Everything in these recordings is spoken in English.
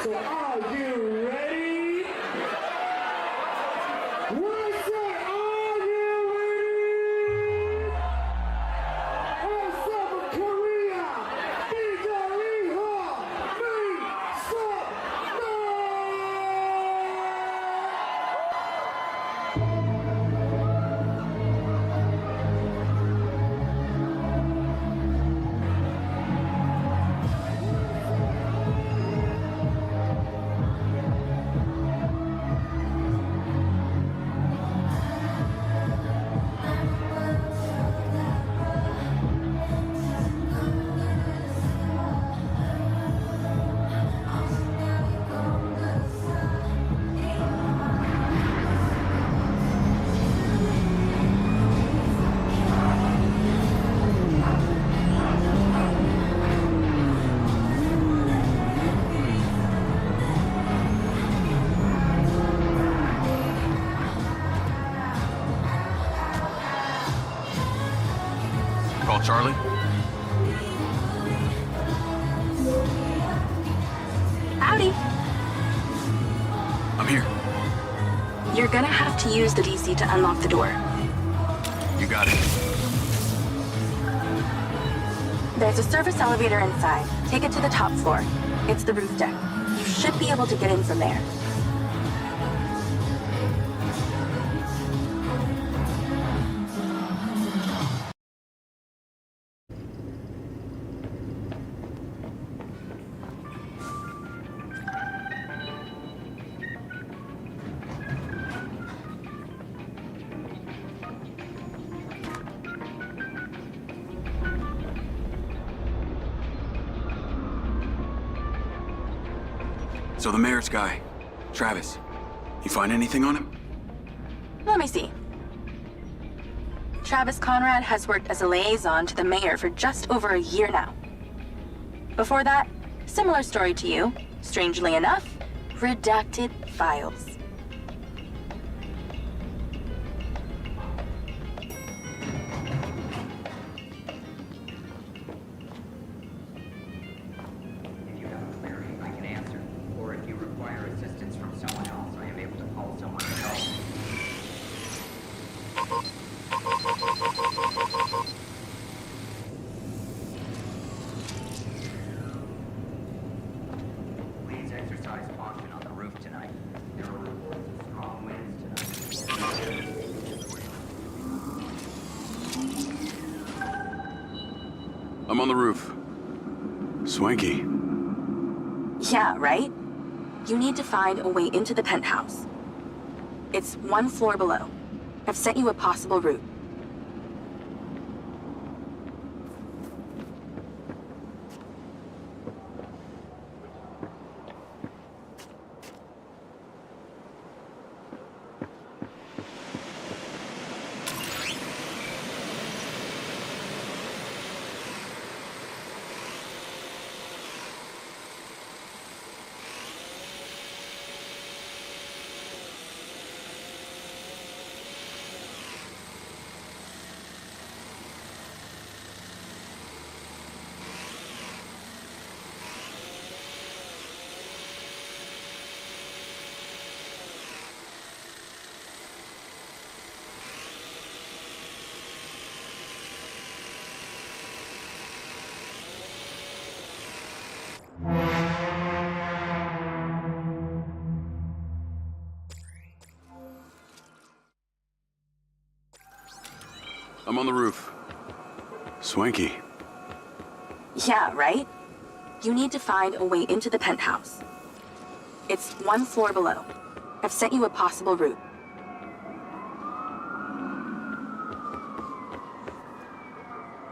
So are you ready? What I said, are you ready? What's up in Korea? Bigariha, me, stop, Call Charlie. Howdy. I'm here. You're gonna have to use the DC to unlock the door. You got it. There's a service elevator inside. Take it to the top floor. It's the roof deck. You should be able to get in from there. So the mayor's guy, Travis, you find anything on him? Let me see. Travis Conrad has worked as a liaison to the mayor for just over a year now. Before that, similar story to you. Strangely enough, redacted files. If you have a query, I can answer. Or if you require assistance from someone else, I am able to call someone to help. Please exercise caution on the roof tonight. There are reports of strong winds tonight. I'm on the roof. Swanky. Yeah, right? You need to find a way into the penthouse. It's one floor below. I've sent you a possible route. I'm on the roof. Swanky. Yeah, right? You need to find a way into the penthouse. It's one floor below. I've sent you a possible route.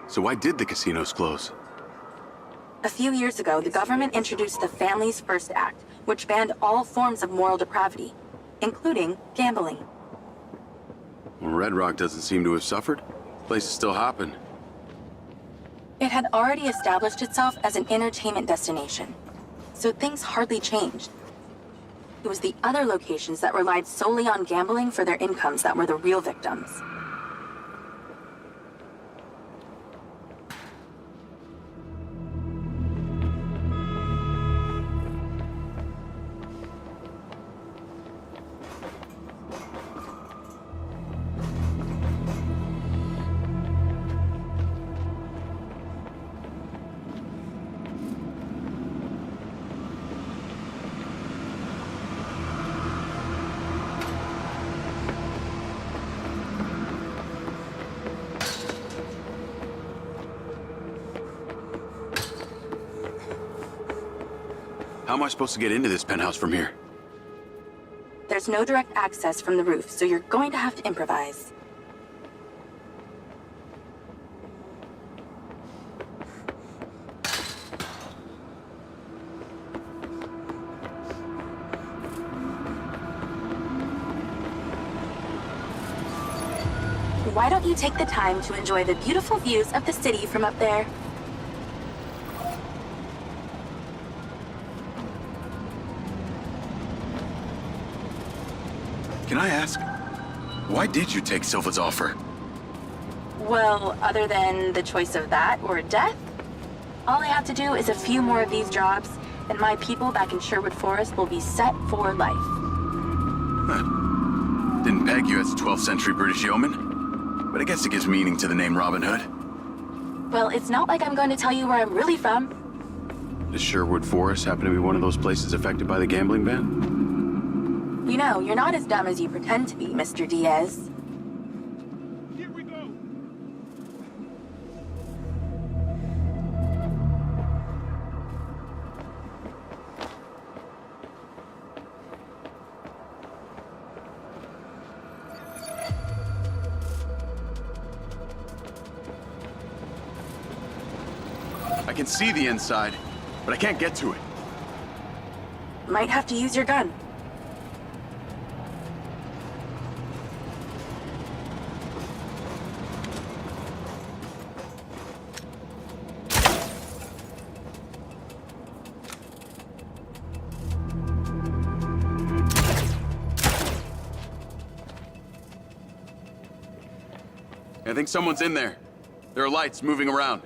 So why did the casinos close? A few years ago, the government introduced the Families First Act, which banned all forms of moral depravity, including gambling. Well, Red Rock doesn't seem to have suffered. Place is still hopping. It had already established itself as an entertainment destination, so things hardly changed. It was the other locations that relied solely on gambling for their incomes that were the real victims. How am I supposed to get into this penthouse from here? There's no direct access from the roof, so you're going to have to improvise. Why don't you take the time to enjoy the beautiful views of the city from up there? Can I ask, why did you take Silva's offer? Well, other than the choice of that or death, all I have to do is a few more of these jobs, and my people back in Sherwood Forest will be set for life. Huh. Didn't peg you as a 12th century British yeoman, but I guess it gives meaning to the name Robin Hood. Well, it's not like I'm going to tell you where I'm really from. Does Sherwood Forest happen to be one of those places affected by the gambling ban? You know, you're not as dumb as you pretend to be, Mr. Diaz. Here we go. I can see the inside, but I can't get to it. Might have to use your gun. I think someone's in there. There are lights moving around.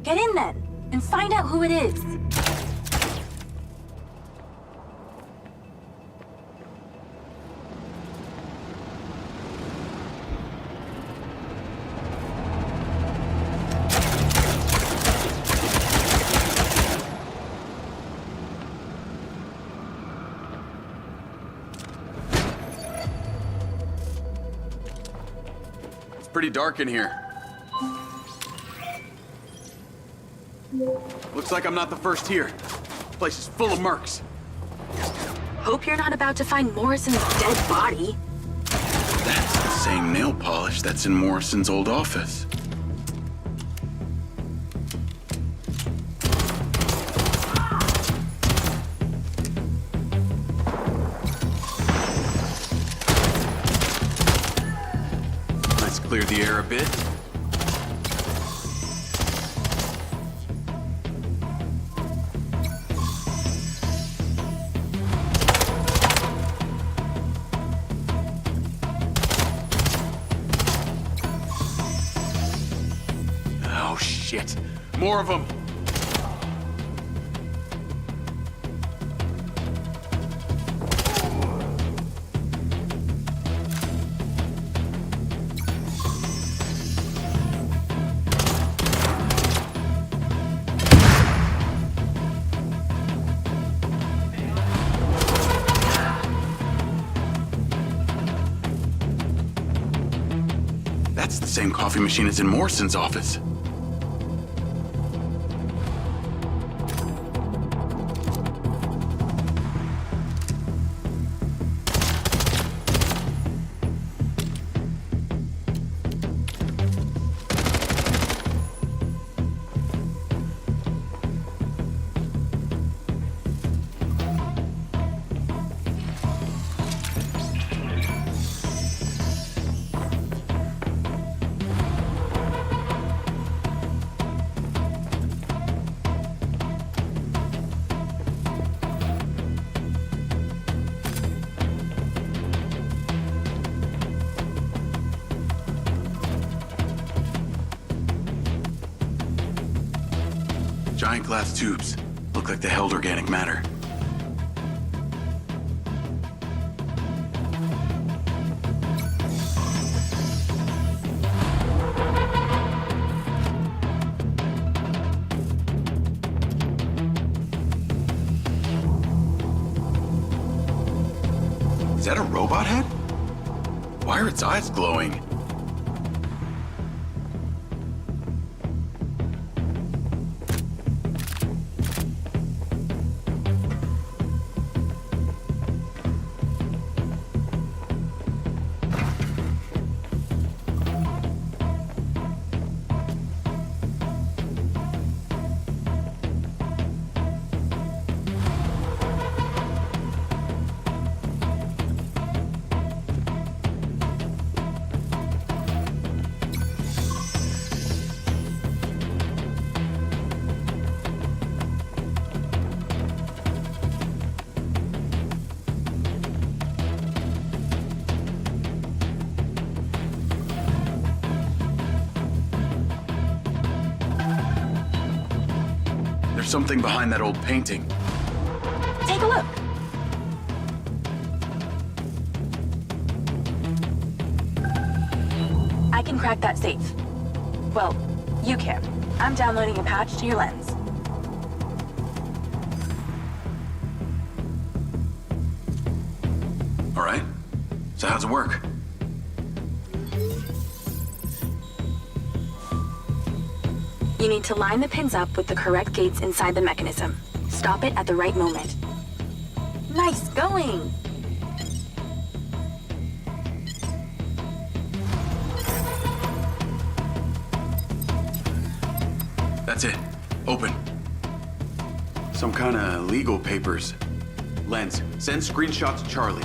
Get in then, and find out who it is. It's pretty dark in here. Looks like I'm not the first here. The place is full of mercs. Hope you're not about to find Morrison's dead body. That's the same nail polish that's in Morrison's old office. Let's clear the air a bit. Oh, shit. More of them. That's the same coffee machine as in Morrison's office. Giant glass tubes. Look like they held organic matter. Is that a robot head? Why are its eyes glowing? there's something behind that old painting. Take a look. I can crack that safe. Well, you can. I'm downloading a patch to your lens. All right. So how's it work? You need to line the pins up with the correct gates inside the mechanism. Stop it at the right moment. Nice going! That's it. Open. Some kind of legal papers. Lens, send screenshots to Charlie.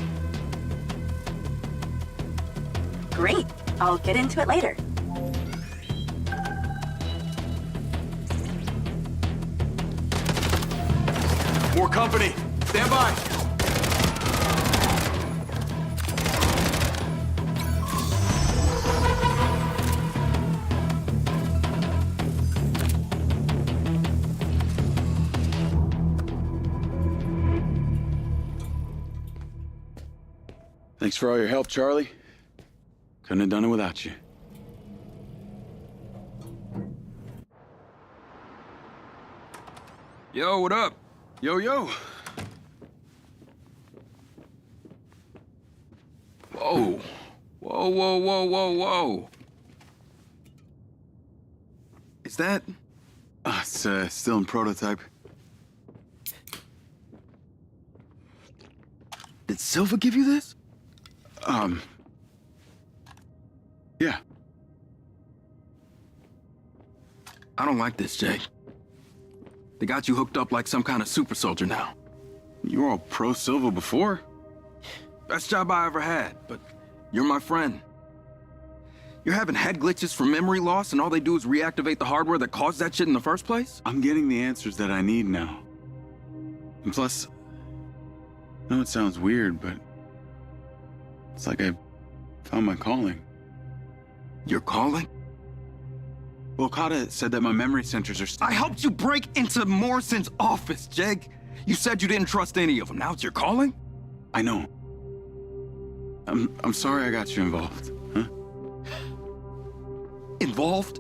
Great. I'll get into it later. More company. Stand by. Thanks for all your help, Charlie. Couldn't have done it without you. Yo, what up? Yo, yo. Whoa. Whoa, whoa, whoa, whoa, whoa. Is that... It's still in prototype. Did Silva give you this? Yeah. I don't like this, Jay. They got you hooked up like some kind of super soldier now. You were all pro-Silva before. Best job I ever had, but you're my friend. You're having head glitches from memory loss, and all they do is reactivate the hardware that caused that shit in the first place? I'm getting the answers that I need now. And plus, I know it sounds weird, but it's like I found my calling. Your calling? Well, Okada said that my memory centers are I helped you break into Morrison's office, Jake. You said you didn't trust any of them. Now it's your calling? I know. I'm sorry I got you involved, huh? Involved?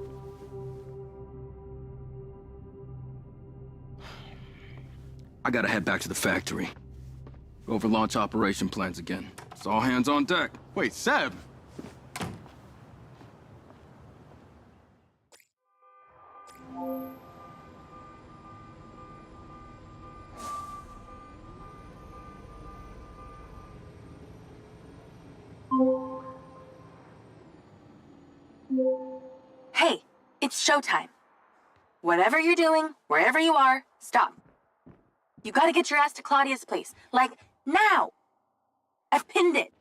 I gotta head back to the factory. Go over launch operation plans again. It's all hands on deck. Wait, Seb! Hey, it's showtime. Whatever you're doing, wherever you are, stop. You gotta get your ass to Claudia's place. Like, now! I've pinned it.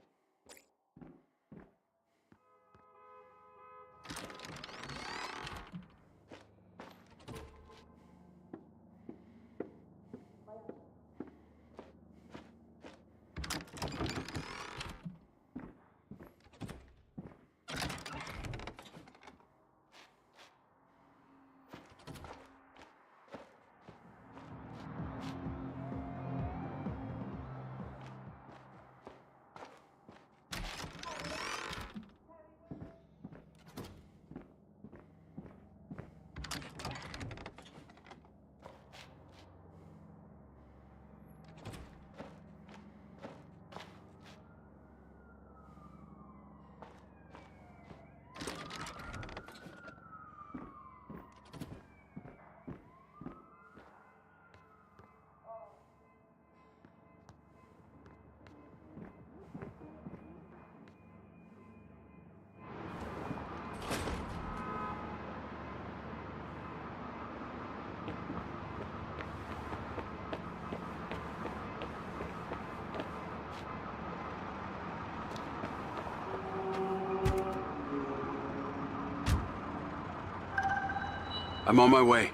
I'm on my way.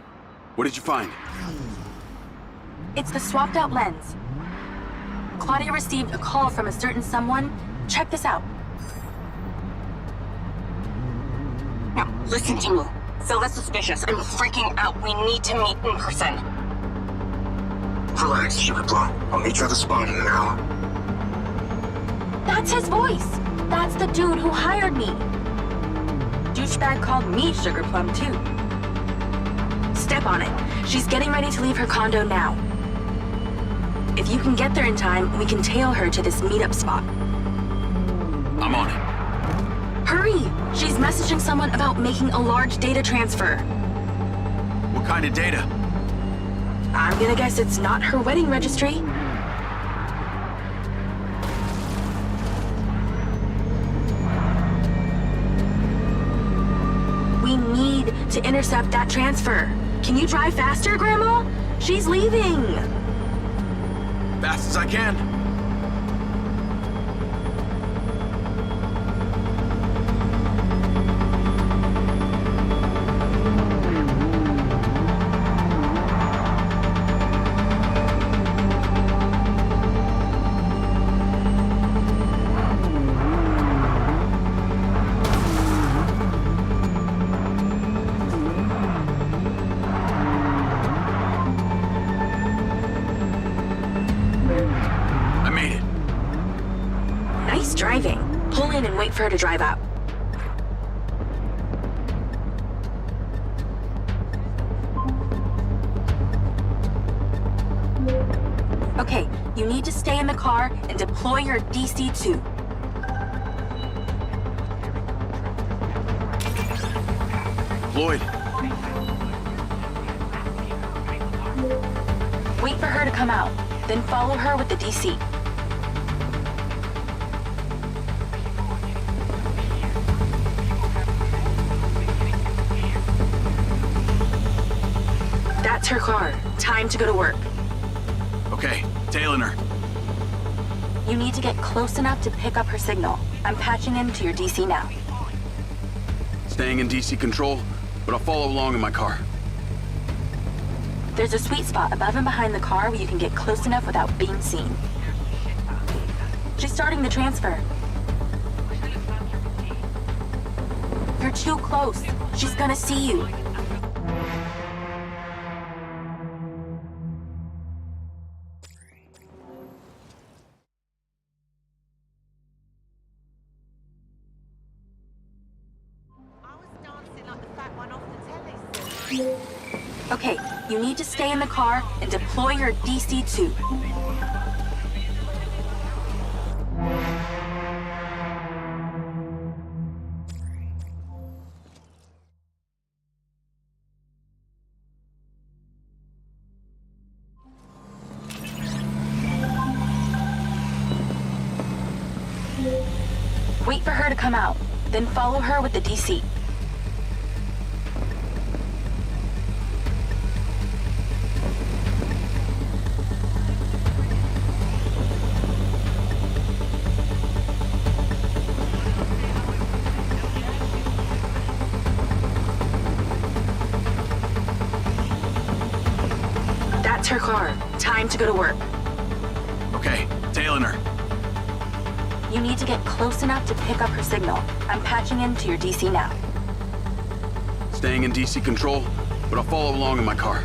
What did you find? It's the swapped out lens. Claudia received a call from a certain someone. Check this out. Now, listen to me. Silva's suspicious. I'm freaking out. We need to meet in person. Relax, Sugar Plum. I'll meet you at the spot in an hour. That's his voice! That's the dude who hired me! Douchebag called me Sugar Plum, too. Step on it. She's getting ready to leave her condo now. If you can get there in time, we can tail her to this meetup spot. I'm on it. Hurry! She's messaging someone about making a large data transfer. What kind of data? I'm gonna guess it's not her wedding registry. We need to intercept that transfer. Can you drive faster, Grandma? She's leaving. Fast as I can. Nice driving. Pull in and wait for her to drive out. Okay, you need to stay in the car and deploy your DC-2. Lloyd. Wait for her to come out, then follow her with the DC. That's her car. Time to go to work. Okay, tailing her. You need to get close enough to pick up her signal. I'm patching into your DC now. Staying in DC control, but I'll follow along in my car. There's a sweet spot above and behind the car where you can get close enough without being seen. She's starting the transfer. You're too close. She's gonna see you. Okay, you need to stay in the car and deploy your DC-2. Wait for her to come out, then follow her with the DC. That's her car. Time to go to work. Okay, tailing her. You need to get close enough to pick up her signal. I'm patching into your DC now. Staying in DC control, but I'll follow along in my car.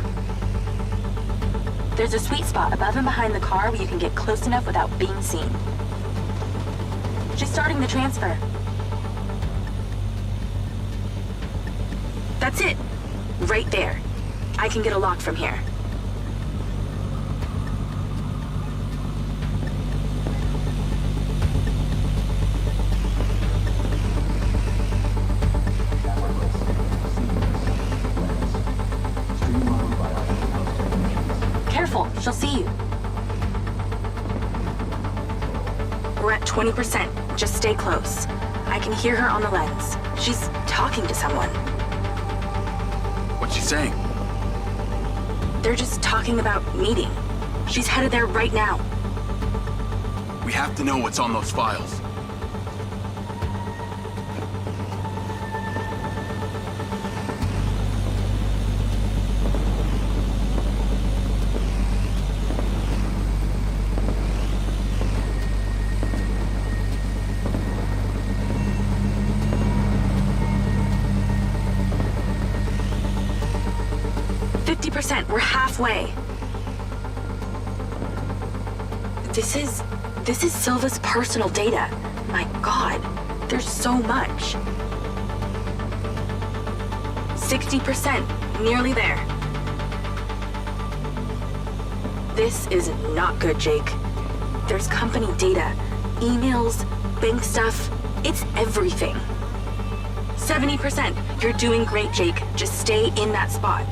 There's a sweet spot above and behind the car where you can get close enough without being seen. She's starting the transfer. That's it. Right there. I can get a lock from here. Careful, she'll see you. We're at 20%. Just stay close. I can hear her on the lens. She's talking to someone. What's she saying? They're just talking about meeting. She's headed there right now. We have to know what's on those files. We're halfway. This is Silva's personal data. My God, there's so much. 60%, nearly there. This is not good, Jake. There's company data, emails, bank stuff. It's everything. 70%. You're doing great, Jake. Just stay in that spot.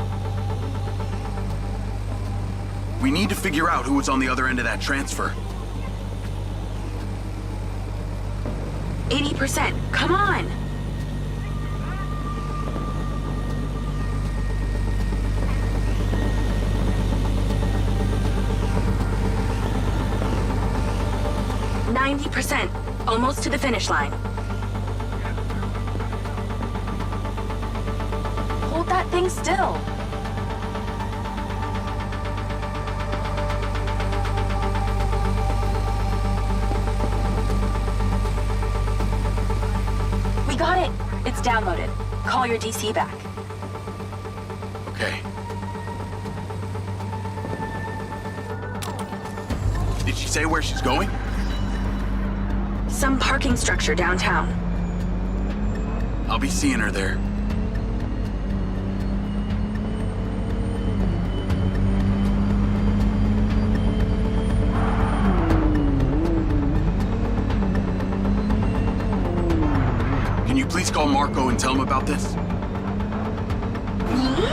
We need to figure out who was on the other end of that transfer. 80%. Come on! %. Almost to the finish line. Hold that thing still. We got it. It's downloaded. Call your DC back. Okay. Did she say where she's going? Some parking structure downtown. I'll be seeing her there. Can you please call Marco and tell him about this? Me?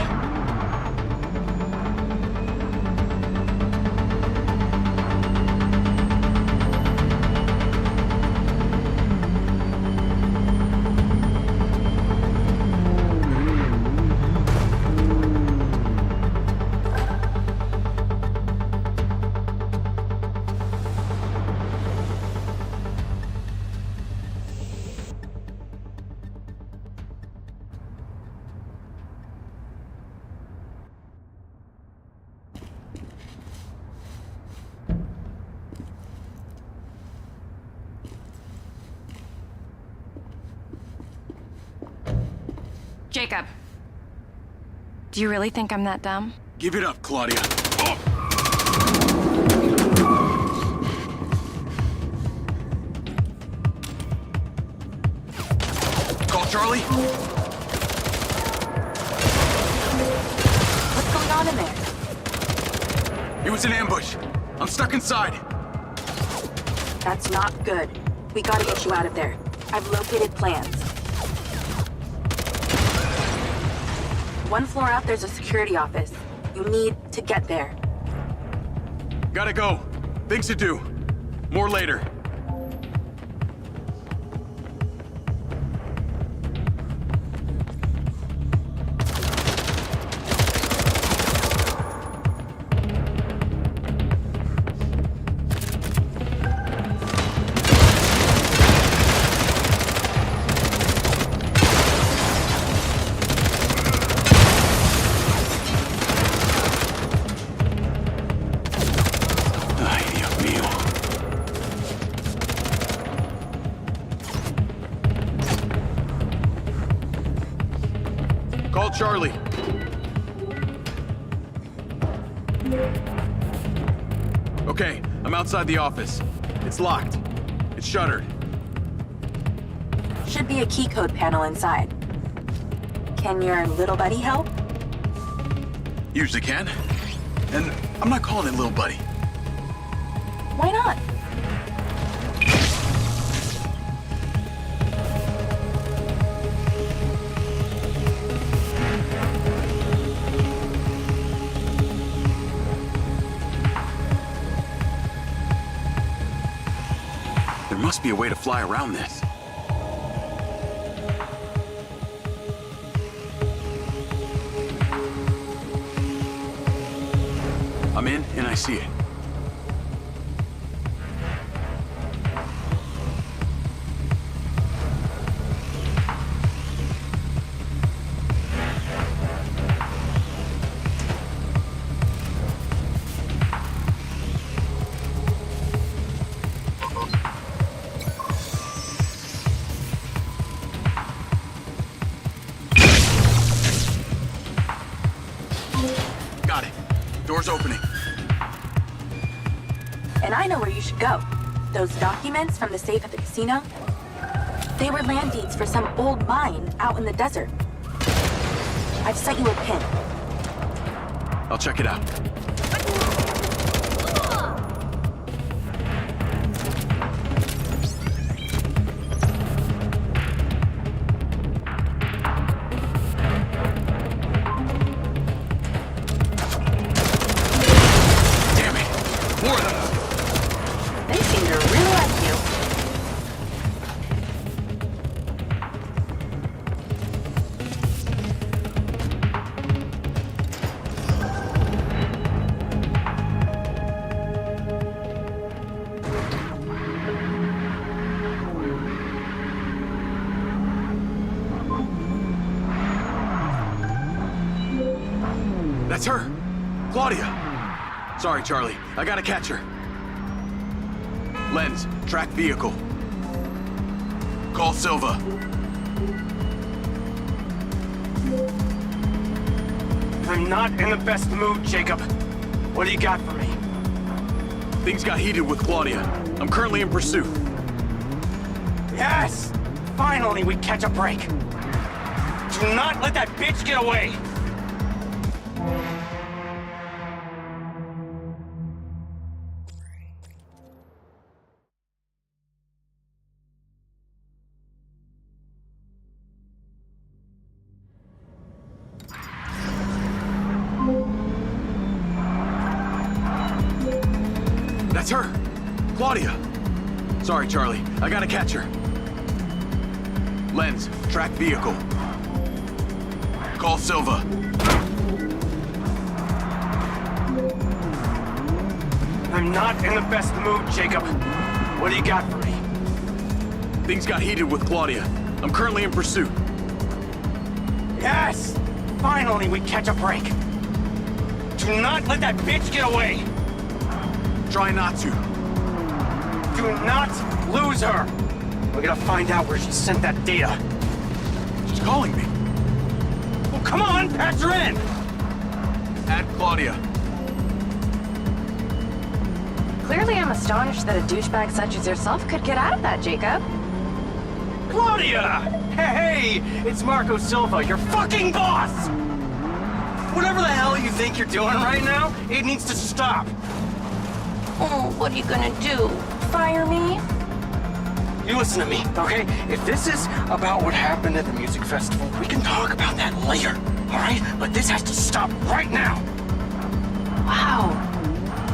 Jacob. Do you really think I'm that dumb? Give it up, Claudia. Oh! Call Charlie. What's going on in there? It was an ambush. I'm stuck inside. That's not good. We gotta get you out of there. I've located plans. One floor up, there's a security office. You need to get there. Gotta go. Things to do. More later. Ay, Dios mío. Call Charlie. Okay, I'm outside the office. It's locked. It's shuttered. Should be a key code panel inside. Can your little buddy help? Usually can. And I'm not calling it little buddy. Why not? There must be a way to fly around this. I'm in, and I see it. Got it. Door's opening. And I know where you should go. Those documents from the safe at the casino, they were land deeds for some old mine out in the desert. I've sent you a pin. I'll check it out. Damn it! More of them! They seem to really like you. That's her! Claudia! Sorry, Charlie. I gotta catch her. Lens, track vehicle. Call Silva. I'm not in the best mood, Jacob. What do you got for me? Things got heated with Claudia. I'm currently in pursuit. Yes! Finally, we catch a break. Do not let that bitch get away! That's her! Claudia! Sorry, Charlie. I gotta catch her. Lens, track vehicle. Call Silva. I'm not in the best mood, Jacob. What do you got for me? Things got heated with Claudia. I'm currently in pursuit. Yes! Finally, we catch a break. Do not let that bitch get away! Try not to. Do not lose her! We're gonna find out where she sent that data. She's calling me. Well, come on, patch her in! Add Claudia. Clearly, I'm astonished that a douchebag such as yourself could get out of that, Jacob. Claudia! Hey, it's Marco Silva, your fucking boss! Whatever the hell you think you're doing right now, it needs to stop. Oh, what are you gonna do? Fire me? You listen to me, okay? If this is about what happened at the music festival, we can talk about that later, all right? But this has to stop right now. Wow.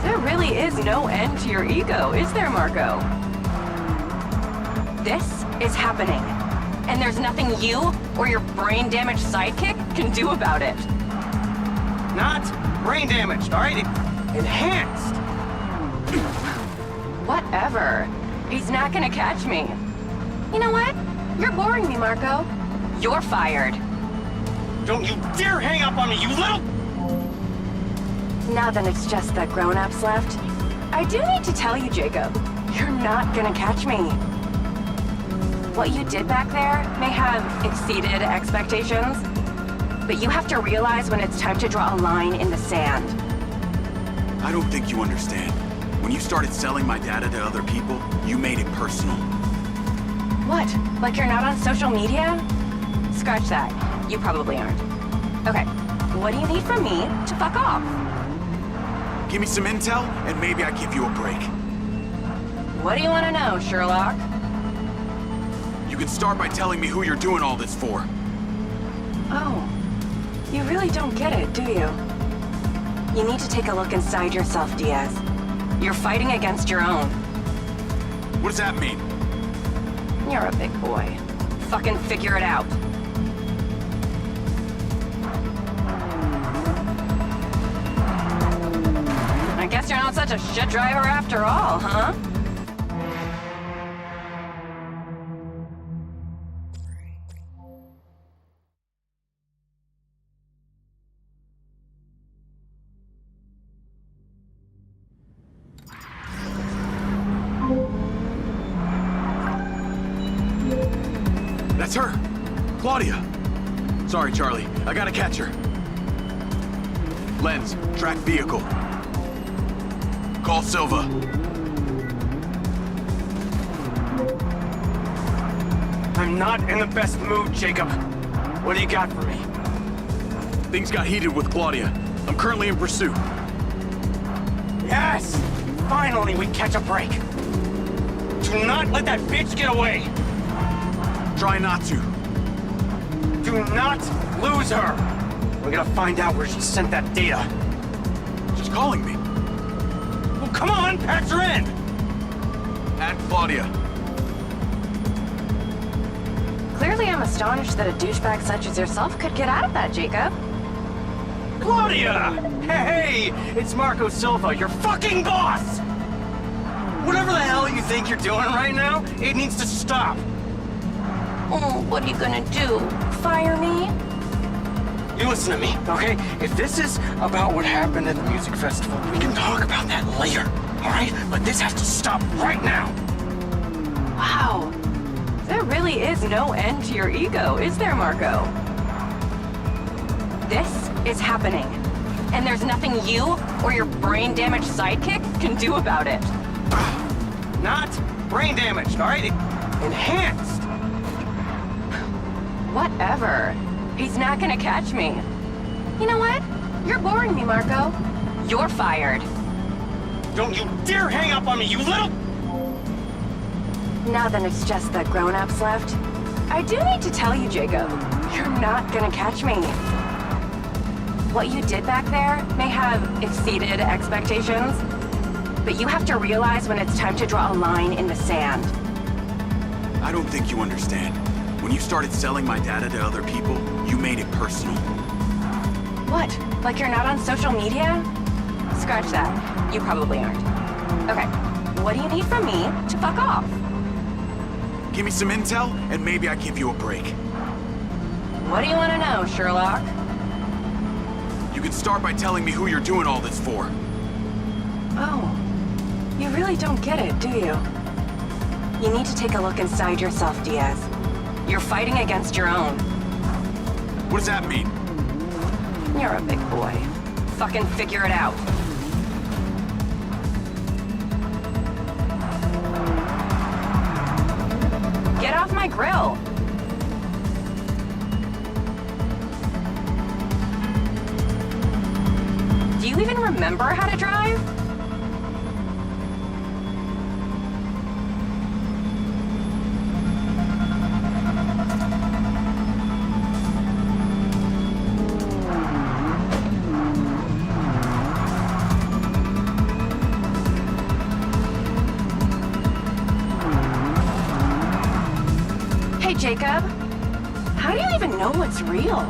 There really is no end to your ego, is there, Marco? This is happening. And there's nothing you or your brain-damaged sidekick can do about it. Not brain damaged, all right? Enhanced. Whatever. He's not gonna catch me. You know what? You're boring me, Marco. You're fired. Don't you dare hang up on me, you little... Now that it's just the grown-ups left, I do need to tell you, Jacob, you're not gonna catch me. What you did back there may have exceeded expectations, but you have to realize when it's time to draw a line in the sand. I don't think you understand. When you started selling my data to other people, you made it personal. What? Like you're not on social media? Scratch that. You probably aren't. Okay, what do you need from me to fuck off? Give me some intel, and maybe I give you a break. What do you want to know, Sherlock? You can start by telling me who you're doing all this for. Oh, you really don't get it, do you? You need to take a look inside yourself, Diaz. You're fighting against your own. What does that mean? You're a big boy. Fucking figure it out. I guess you're not such a shit driver after all, huh? That's her! Claudia! Sorry, Charlie. I gotta catch her. Lens, track vehicle. Call Silva. I'm not in the best mood, Jacob. What do you got for me? Things got heated with Claudia. I'm currently in pursuit. Yes! Finally, we catch a break. Do not let that bitch get away! Try not to. Do not lose her! We're gonna find out where she sent that data. She's calling me. Well, come on, patch her in! Add Claudia. Clearly, I'm astonished that a douchebag such as yourself could get out of that, Jacob. Claudia! Hey, it's Marco Silva, your fucking boss! Whatever the hell you think you're doing right now, it needs to stop. Oh, what are you gonna do? Fire me? You listen to me, okay? If this is about what happened at the music festival, we can talk about that later, all right? But this has to stop right now. Wow. There really is no end to your ego, is there, Marco? This is happening. And there's nothing you or your brain-damaged sidekick can do about it. Not brain damaged, all right? Enhanced. Whatever. He's not gonna catch me. You know what? You're boring me, Marco. You're fired. Don't you dare hang up on me, you little... Now that it's just the grown-ups left, I do need to tell you, Jacob, you're not gonna catch me. What you did back there may have exceeded expectations, but you have to realize when it's time to draw a line in the sand. I don't think you understand. When you started selling my data to other people, you made it personal. What? Like you're not on social media? Scratch that. You probably aren't. Okay, what do you need from me to fuck off? Give me some intel, and maybe I give you a break. What do you want to know, Sherlock? You can start by telling me who you're doing all this for. Oh, you really don't get it, do you? You need to take a look inside yourself, Diaz. You're fighting against your own. What does that mean? You're a big boy. Fucking figure it out. Get off my grill! Do you even remember how to drive? Hey, Jacob. How do you even know what's real?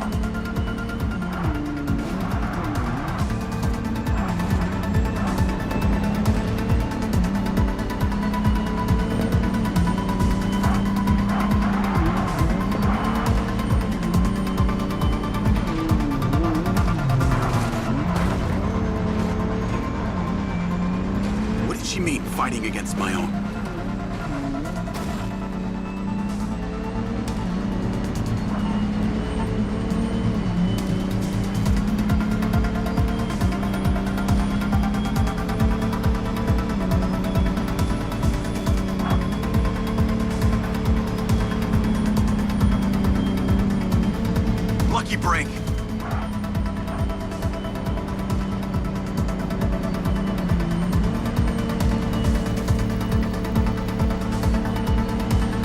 What did she mean, fighting against my own? Lucky break.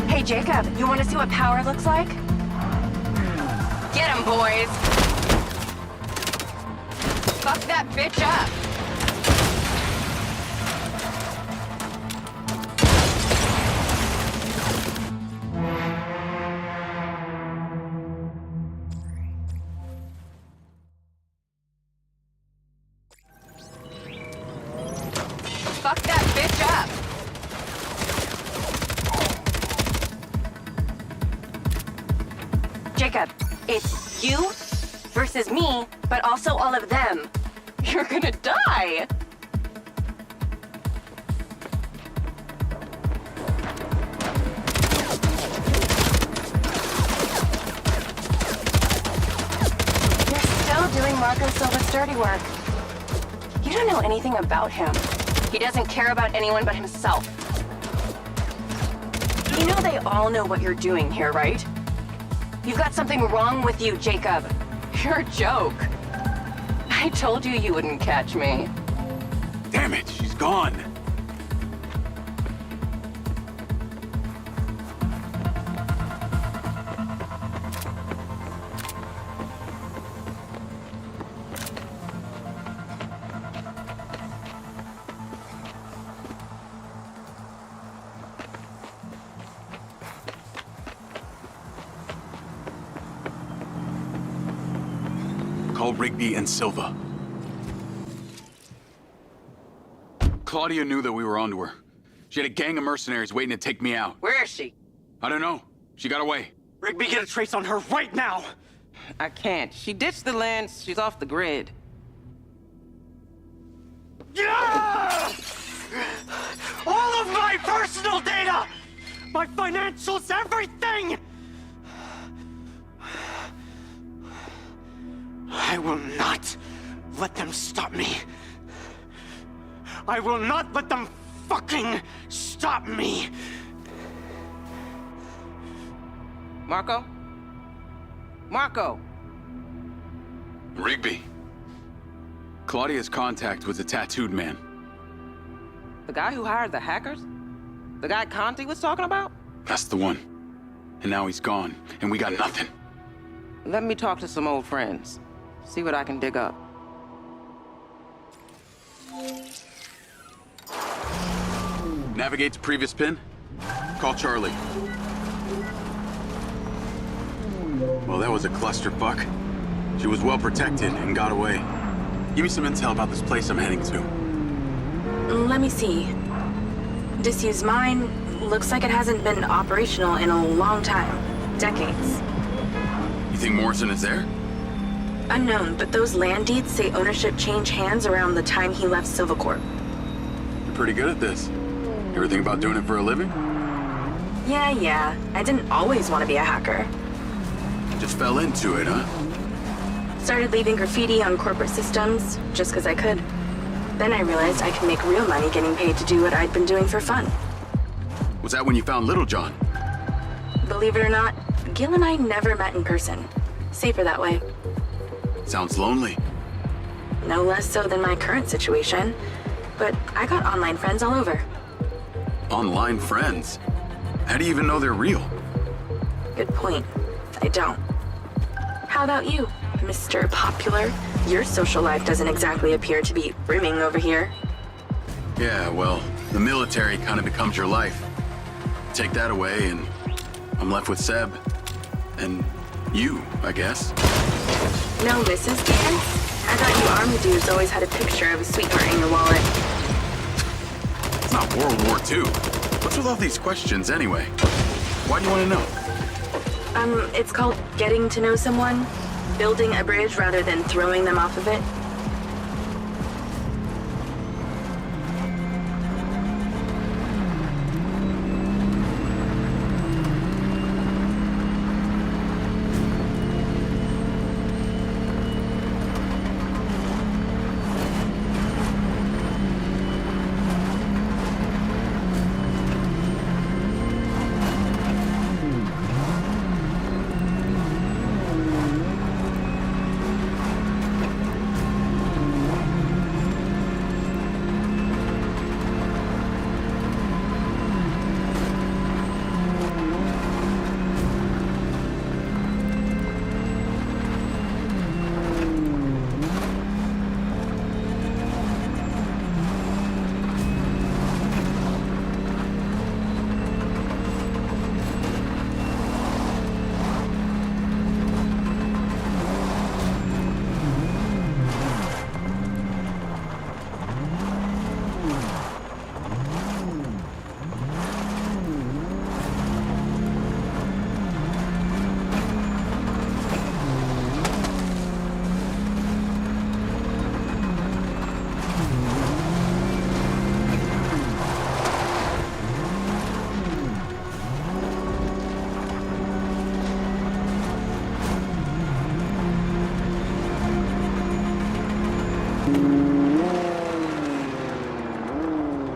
Hey, Jacob, you want to see what power looks like? Get him, boys! Fuck that bitch up! Fuck that bitch up! Jacob, it's you versus me, but also all of them. You're gonna die! You're still doing Marco Silva's dirty work. You don't know anything about him. He doesn't care about anyone but himself. You know they all know what you're doing here, right? You've got something wrong with you, Jacob. You're a joke. I told you you wouldn't catch me. Damn it, she's gone. Call Rigby and Silva. Claudia knew that we were onto her. She had a gang of mercenaries waiting to take me out. Where is she? I don't know. She got away. Rigby, get a trace on her right now! I can't. She ditched the land. She's off the grid. Yeah! All of my personal data! My financials, everything! I will not let them stop me. I will not let them fucking stop me. Marco? Marco! Rigby. Claudia's contact was a tattooed man. The guy who hired the hackers? The guy Conti was talking about? That's the one. And now he's gone, and we got nothing. Let me talk to some old friends. See what I can dig up. Navigate to previous pin. Call Charlie. Well, that was a clusterfuck. She was well protected and got away. Give me some intel about this place I'm heading to. Let me see. Disused mine. Looks like it hasn't been operational in a long time. Decades. You think Morrison is there? Unknown, but those land deeds say ownership changed hands around the time he left Silvacorp. You're pretty good at this. You ever think about doing it for a living? Yeah. I didn't always want to be a hacker. Just fell into it, huh? Started leaving graffiti on corporate systems, just because I could. Then I realized I could make real money getting paid to do what I'd been doing for fun. Was that when you found Little John? Believe it or not, Gil and I never met in person. Safer that way. Sounds lonely. No less so than my current situation. But I got online friends all over. Online friends? How do you even know they're real? Good point. I don't. How about you, Mr. Popular? Your social life doesn't exactly appear to be brimming over here. Yeah, well, the military kind of becomes your life. Take that away and I'm left with Seb. And you, I guess. No Mrs. Gans? I thought you army dudes always had a picture of a sweetheart in your wallet. It's not World War II. What's with all these questions anyway? Why do you want to know? It's called getting to know someone. Building a bridge rather than throwing them off of it.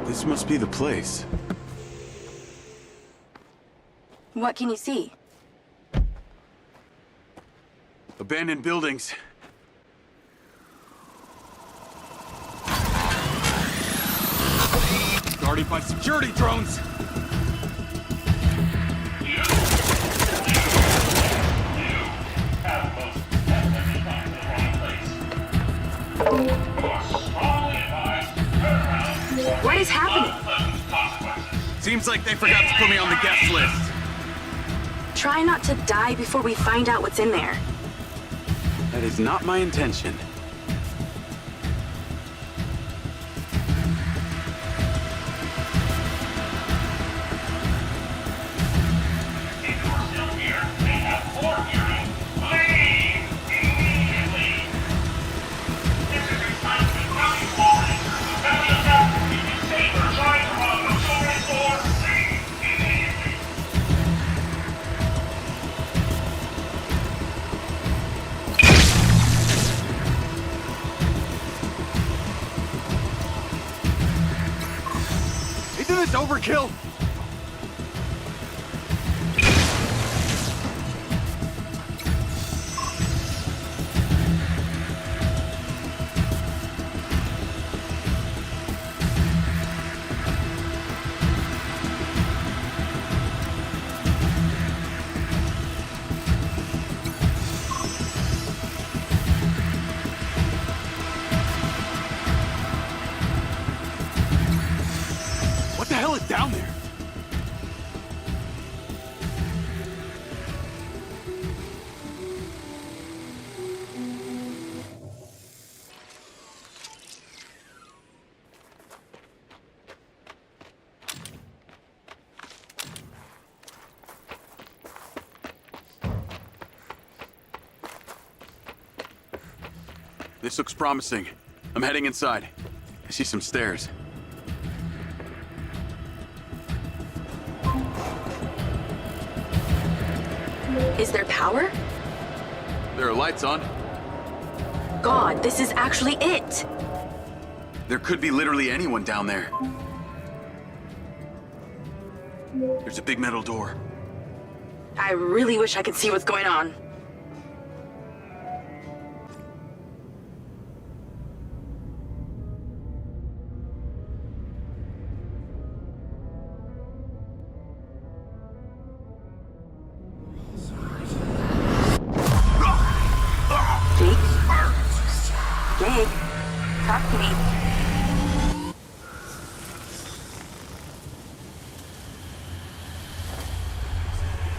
This must be the place. What can you see? Abandoned buildings. Guarded by security drones! What is happening? Seems like they forgot to put me on the guest list. Try not to die before we find out what's in there. That is not my intention. Isn't this overkill? What the hell is down there? This looks promising. I'm heading inside. I see some stairs. Is there power? There are lights on. God, this is actually it! There could be literally anyone down there. There's a big metal door. I really wish I could see what's going on. Jake, talk to me.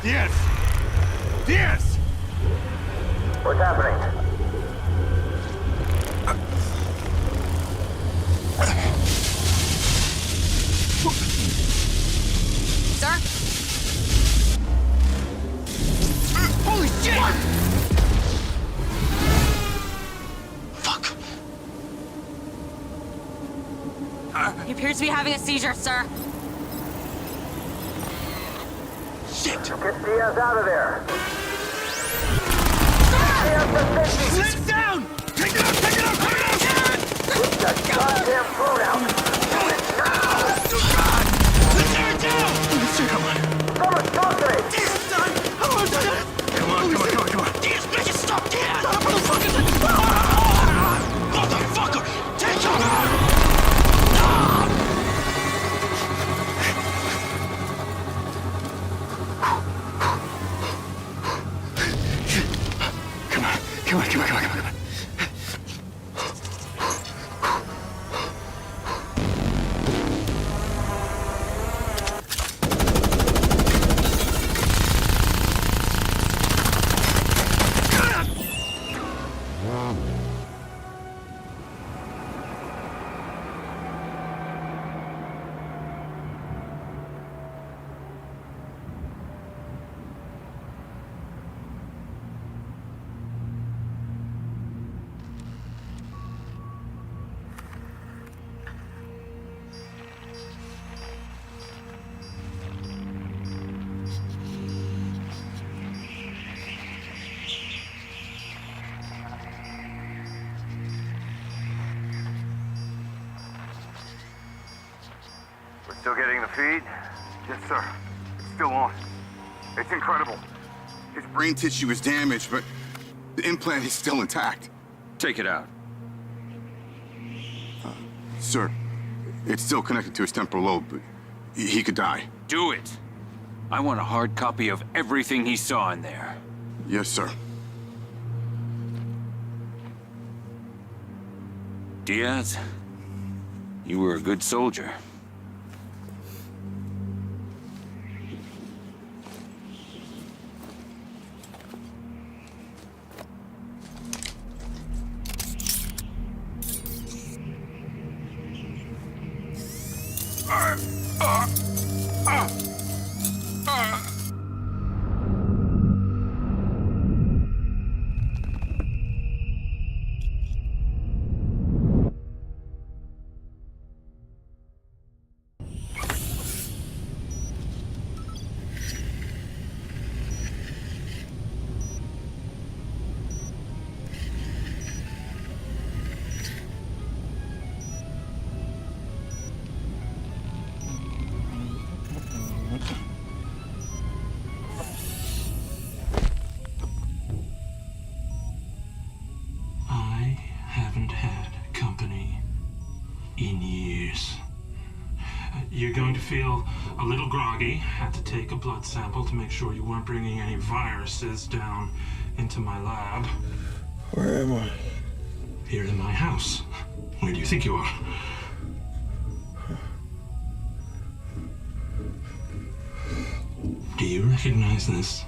Yes! Yes! What's happening? Sir? Holy shit! He appears to be having a seizure, sir. Shit! Get the ass out of there! Sit down! Take it out! Take it out! Take it out! Put that goddamn phone out! Do it now! Let's tear it down! Come on. Someone talk to me! Jesus, son! Come on, come on. Jesus, make it stop! Yeah! Motherfucker! Take cover! Come on. Still getting the feed? Yes, sir. It's still on. It's incredible. His brain tissue is damaged, but the implant is still intact. Take it out. Sir, it's still connected to his temporal lobe, but he could die. Do it. I want a hard copy of everything he saw in there. Yes, sir. Diaz, you were a good soldier. I haven't had company in years. You're going to feel a little groggy. Had to take a blood sample to make sure you weren't bringing any viruses down into my lab. Where am I? Here in my house. Where do you think you are? Do you recognize this?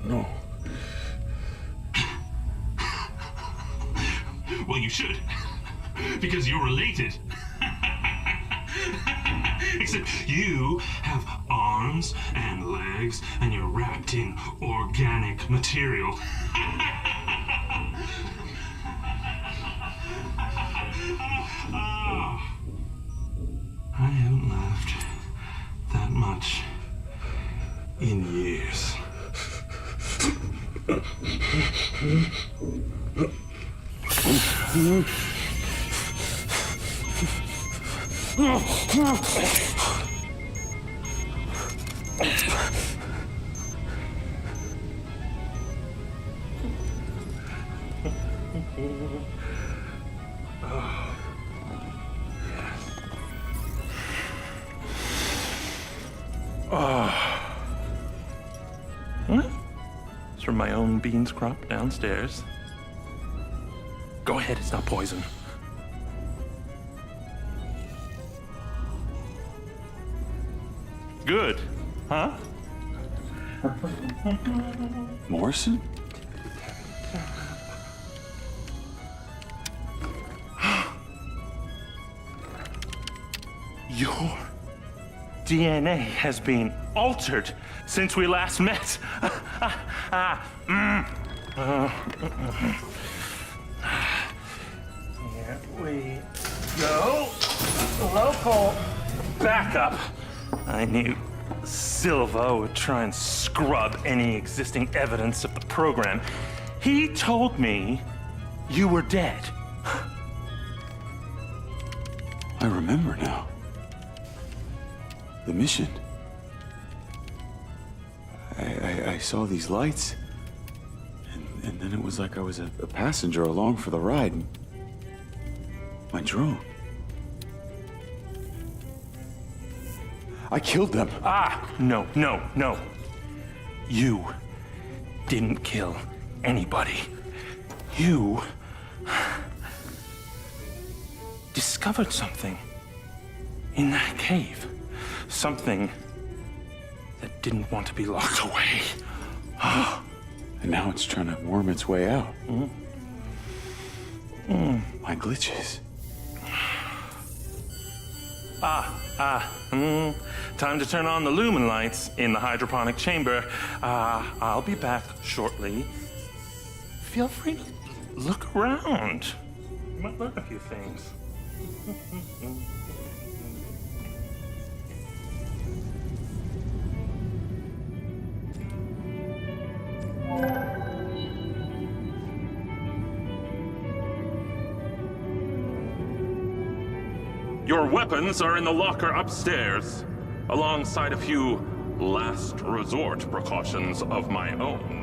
No. Well, you should. Because you're related. Except you have arms and legs, and you're wrapped in organic material. I haven't laughed that much in years. What? It's from my own beans crop downstairs. Go ahead, it's not poison. Good, huh? Morrison? Your DNA has been altered since we last met. Here we go. Local backup. I knew Silva would try and scrub any existing evidence of the program. He told me you were dead. I remember now. The mission. I saw these lights, and then it was like I was a passenger along for the ride. My drone. I killed them. No. You didn't kill anybody. You discovered something in that cave. Something that didn't want to be locked away. And now it's trying to worm its way out. My glitches. Time to turn on the lumen lights in the hydroponic chamber. I'll be back shortly. Feel free to look around. You might learn a few things. Your weapons are in the locker upstairs, alongside a few last resort precautions of my own.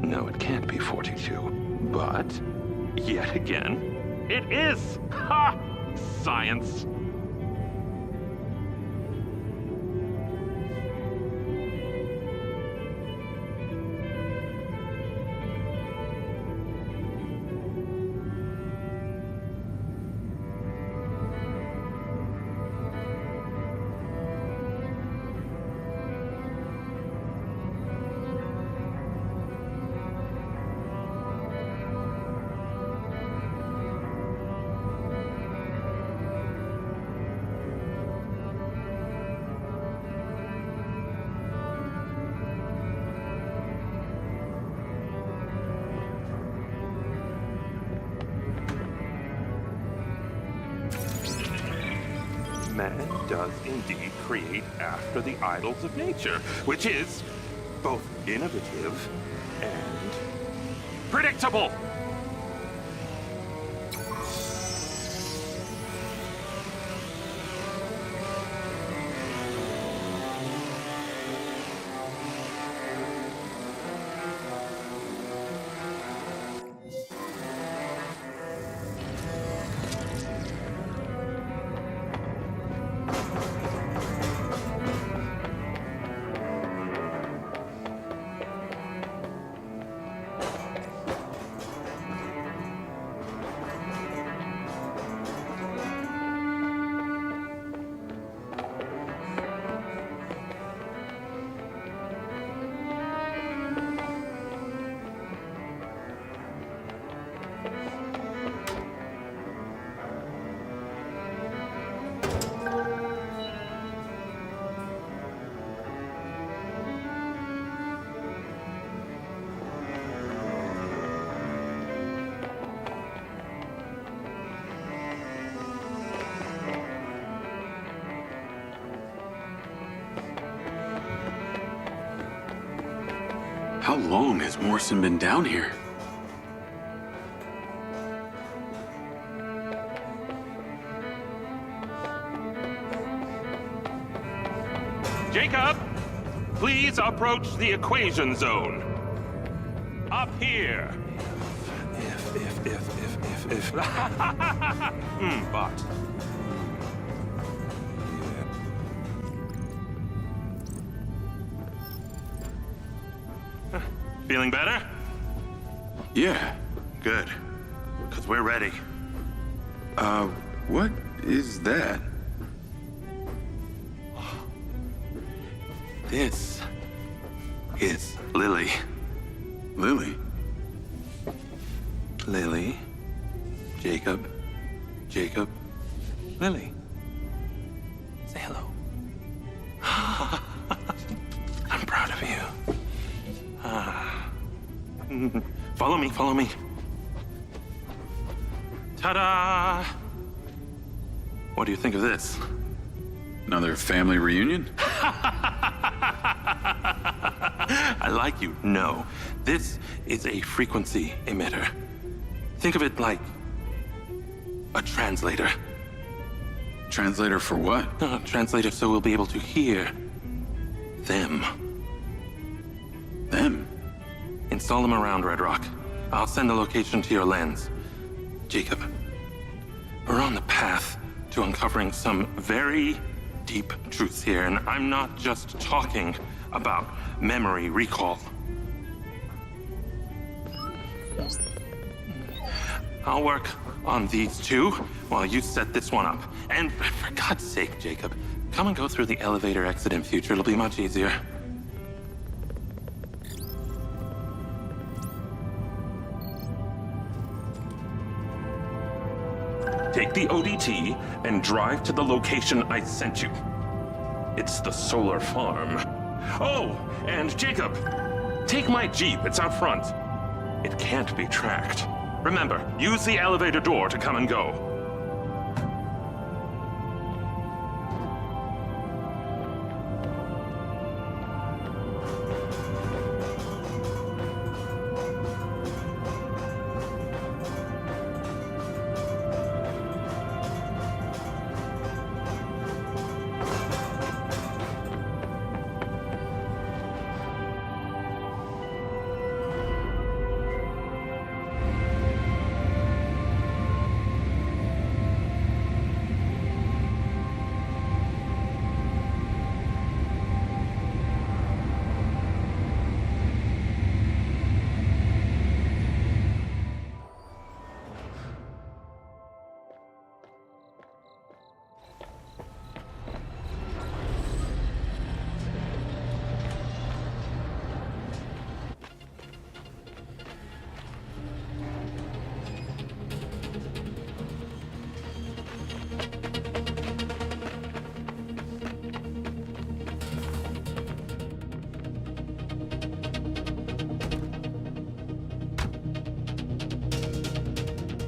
No, it can't be 42. But, yet again, it is! Ha! Science! Man does indeed create after the idols of nature, which is both innovative and predictable. How long has Morrison been down here? Jacob, please approach the equation zone. Up here. If. But. Feeling better? Yeah. Good. Because we're ready. What is that? This is Lily. Lily? Lily. Jacob. Jacob. Lily. Say hello. I'm proud of you. Follow me, follow me. Ta-da! What do you think of this? Another family reunion? I like you. No. This is a frequency emitter. Think of it like a translator. Translator for what? Translator so we'll be able to hear them. Them? Install them around Red Rock. I'll send the location to your lens. Jacob, we're on the path to uncovering some very deep truths here, and I'm not just talking about memory recall. I'll work on these two while you set this one up. And for God's sake, Jacob, come and go through the elevator exit in future. It'll be much easier. Take the ODT and drive to the location I sent you. It's the solar farm. Oh, and Jacob, take my Jeep. It's out front. It can't be tracked. Remember, use the elevator door to come and go.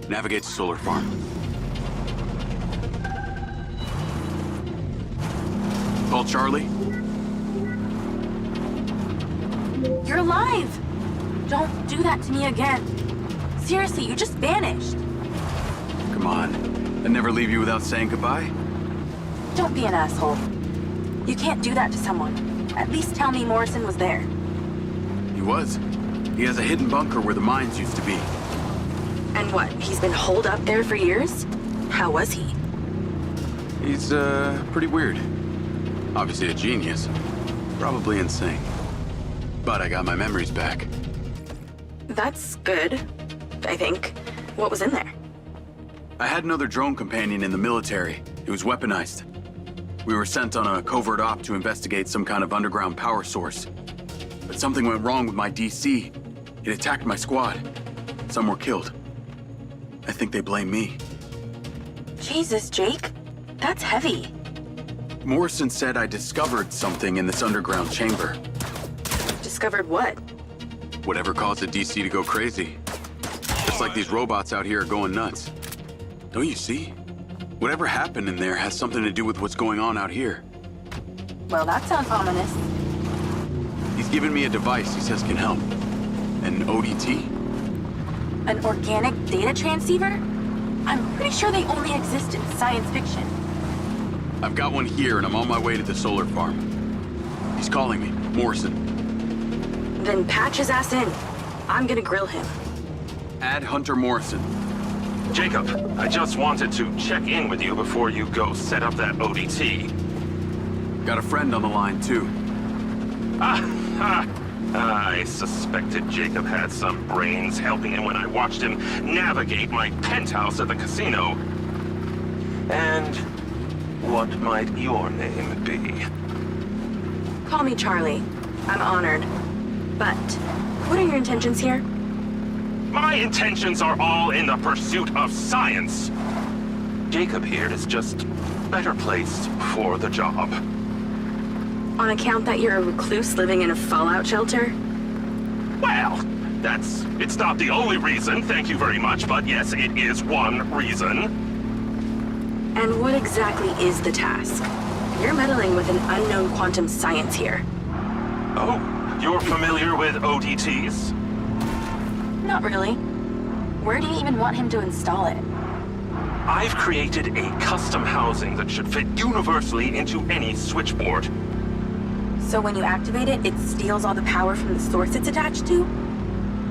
Navigate to solar farm. Call Charlie. You're alive! Don't do that to me again. Seriously, you just vanished. Come on. I'd never leave you without saying goodbye. Don't be an asshole. You can't do that to someone. At least tell me Morrison was there. He was. He has a hidden bunker where the mines used to be. And what, he's been holed up there for years? How was he? He's, pretty weird. Obviously a genius. Probably insane. But I got my memories back. That's good, I think. What was in there? I had another drone companion in the military. It was weaponized. We were sent on a covert op to investigate some kind of underground power source. But something went wrong with my DC. It attacked my squad. Some were killed. I think they blame me. Jesus, Jake. That's heavy. Morrison said I discovered something in this underground chamber. Discovered what? Whatever caused the DC to go crazy. Just like these robots out here are going nuts. Don't you see? Whatever happened in there has something to do with what's going on out here. Well, that sounds ominous. He's given me a device he says can help. An ODT? An organic data transceiver? I'm pretty sure they only exist in science fiction. I've got one here and I'm on my way to the solar farm. He's calling me, Morrison. Then patch his ass in. I'm gonna grill him. Add Hunter Morrison. Jacob, I just wanted to check in with you before you go set up that ODT. Got a friend on the line, too. I suspected Jacob had some brains helping him when I watched him navigate my penthouse at the casino. And what might your name be? Call me Charlie. I'm honored. But, what are your intentions here? My intentions are all in the pursuit of science. Jacob here is just better placed for the job. On account that you're a recluse living in a fallout shelter? Well, it's not the only reason, thank you very much, but yes, it is one reason. And what exactly is the task? You're meddling with an unknown quantum science here. Oh, you're familiar with ODTs? Not really. Where do you even want him to install it? I've created a custom housing that should fit universally into any switchboard. So when you activate it, it steals all the power from the source it's attached to?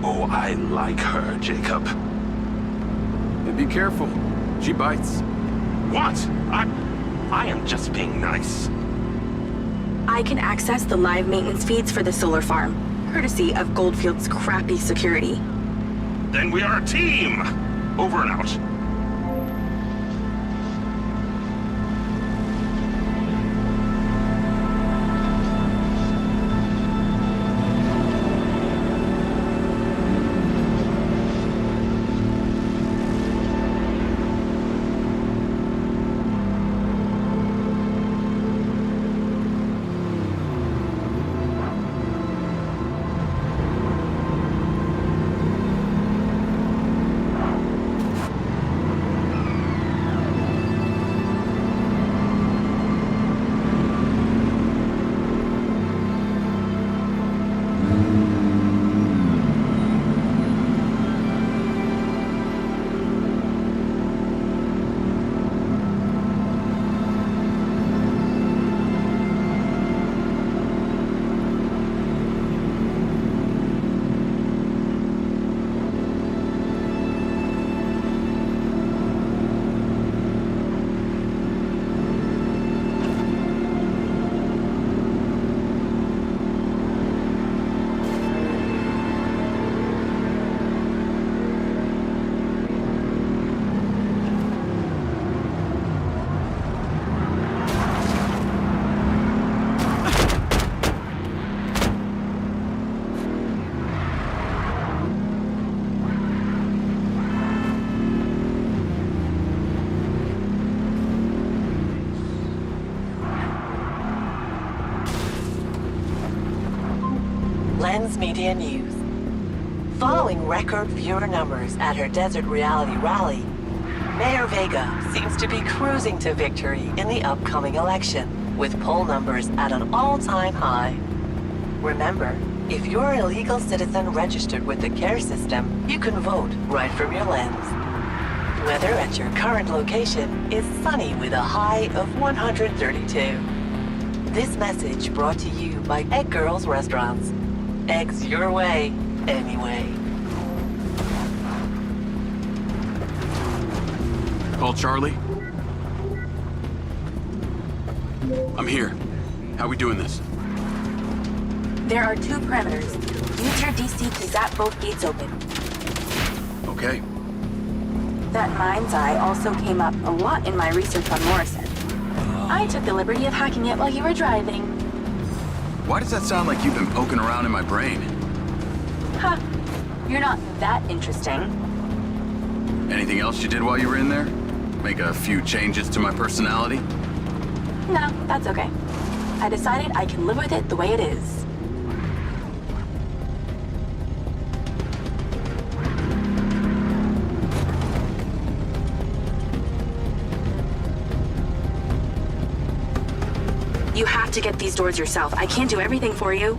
Oh, I like her, Jacob. And be careful. She bites. What? I am just being nice. I can access the live maintenance feeds for the solar farm, courtesy of Goldfield's crappy security. Then we are a team! Over and out. Lens Media News. Following record viewer numbers at her Desert Reality rally, Mayor Vega seems to be cruising to victory in the upcoming election, with poll numbers at an all-time high. Remember, if you're an illegal citizen registered with the CARE system, you can vote right from your lens. Weather at your current location is sunny with a high of 132. This message brought to you by Egg Girls Restaurants. Eggs your way, anyway. Call Charlie? I'm here. How we doing this? There are 2 parameters. Use your DC to zap both gates open. Okay. That mind's eye also came up a lot in my research on Morrison. I took the liberty of hacking it while you were driving. Why does that sound like you've been poking around in my brain? Ha! You're not that interesting. Anything else you did while you were in there? Make a few changes to my personality? No, that's okay. I decided I can live with it the way it is. You have to get these doors yourself. I can't do everything for you.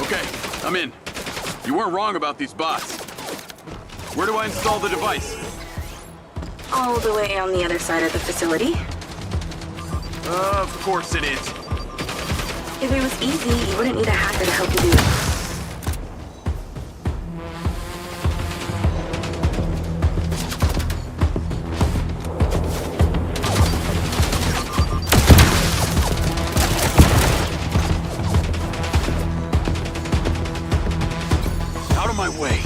Okay, I'm in. You weren't wrong about these bots. Where do I install the device? All the way on the other side of the facility. Of course it is. If it was easy, you wouldn't need a hacker to help you do it. Out of my way.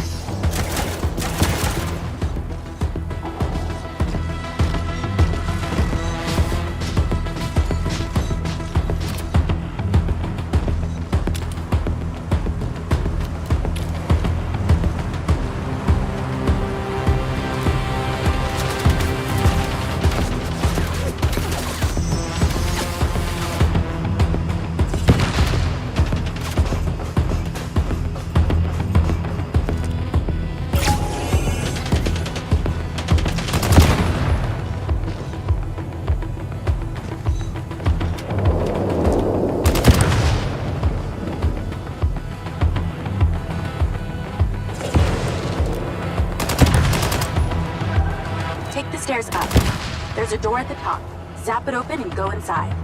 Take the stairs up. There's a door at the top. Zap it open and go inside.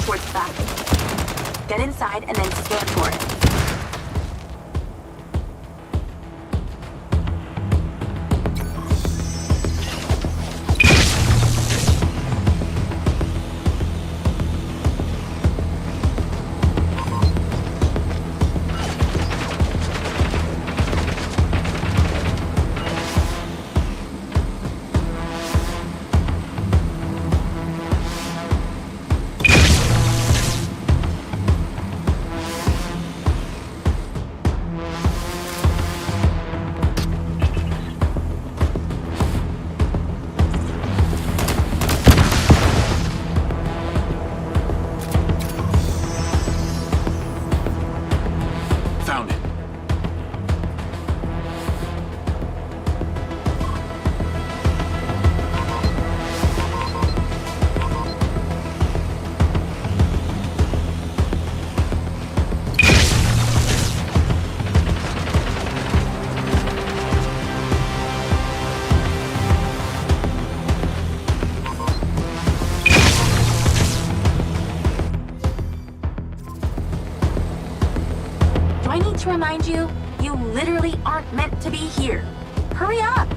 towards the back. Get inside and then scan for it. Found it. Do I need to remind you? You literally aren't meant to be here. Hurry up!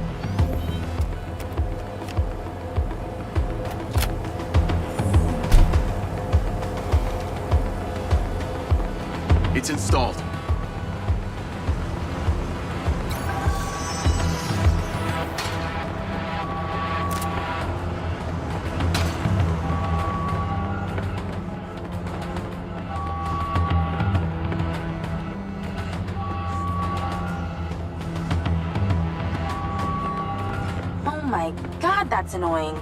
It's installed. Oh my god, that's annoying.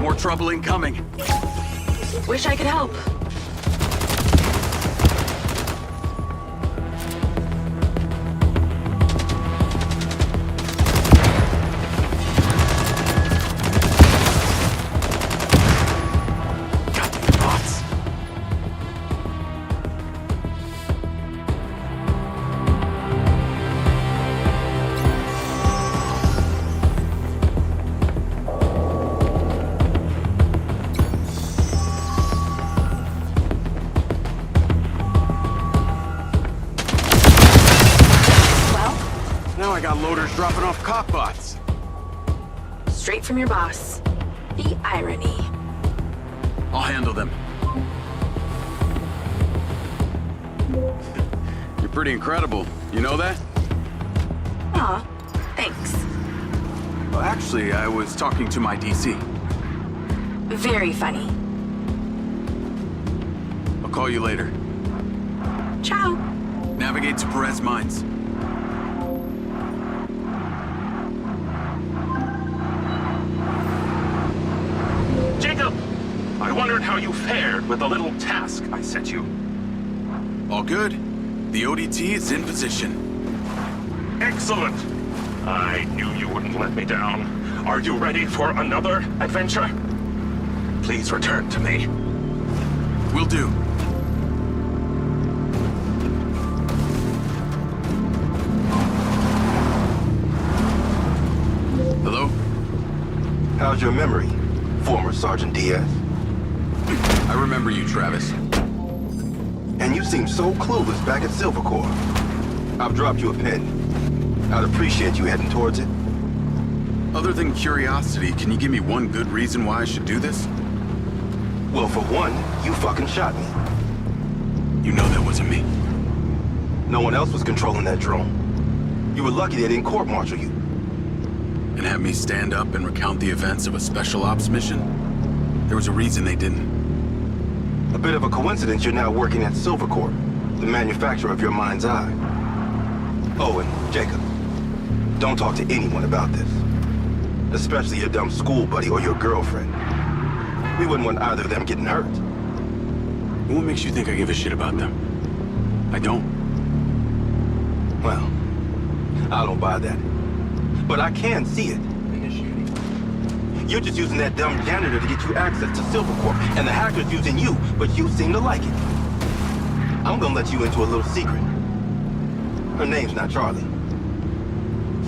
More trouble incoming. Wish I could help. Goddamn bots. Now I got loaders dropping off cop bots. Straight from your boss. The irony. I'll handle them. You're pretty incredible. You know that? Aw, thanks. Well, actually, I was talking to my DC. Very funny. I'll call you later. Ciao. Navigate to Perez Mines. Jacob! I wondered how you fared with the little task I set you. All good. The ODT is in position. Excellent! I knew you wouldn't let me down. Are you ready for another adventure? Please return to me. Will do. Hello? How's your memory, former Sergeant Diaz? I remember you, Travis. And you seem so clueless back at Silver Corps. I've dropped you a pin. I'd appreciate you heading towards it. Other than curiosity, can you give me one good reason why I should do this? Well, for one, you fucking shot me. You know that wasn't me. No one else was controlling that drone. You were lucky they didn't court-martial you. And have me stand up and recount the events of a special ops mission? There was a reason they didn't. A bit of a coincidence you're now working at Silver Corps, the manufacturer of your mind's eye. Oh, and Jacob, don't talk to anyone about this. Especially your dumb school buddy or your girlfriend. We wouldn't want either of them getting hurt. What makes you think I give a shit about them? I don't. Well, I don't buy that. But I can see it. You're just using that dumb janitor to get you access to Silvercorp, and the hacker's using you, but you seem to like it. I'm gonna let you into a little secret. Her name's not Charlie.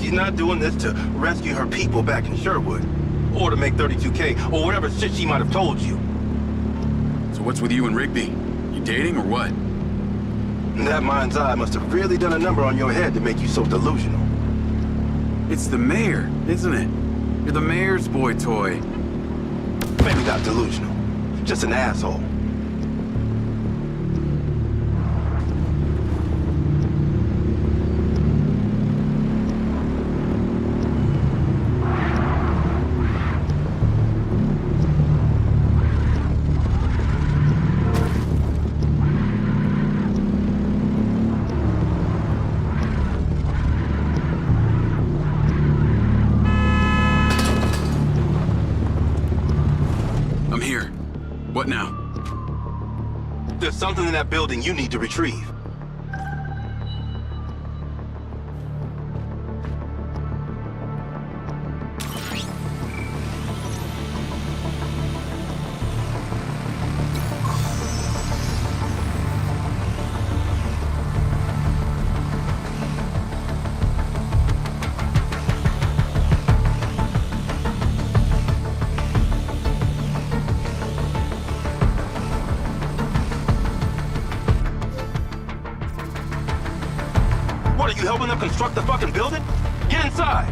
She's not doing this to rescue her people back in Sherwood, or to make 32K, or whatever shit she might have told you. So what's with you and Rigby? You dating or what? That mind's eye must have really done a number on your head to make you so delusional. It's the mayor, isn't it? You're the mayor's boy toy. Maybe not delusional, just an asshole. What now? There's something in that building you need to retrieve. What, are you helping them construct the fucking building? Get inside!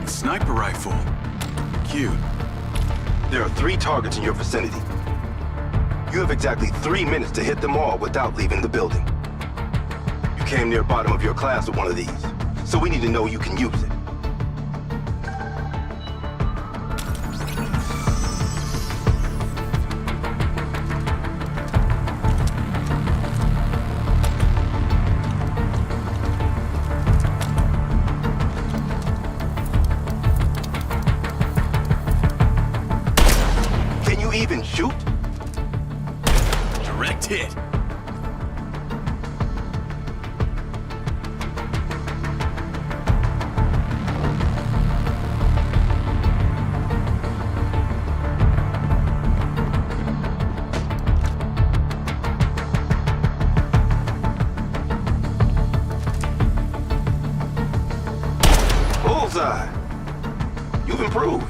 Sniper rifle. Cute. There are 3 targets in your vicinity. You have exactly 3 minutes to hit them all without leaving the building. You came near bottom of your class with one of these, so we need to know you can use it. Can you even shoot? Direct hit. Bullseye! You've improved.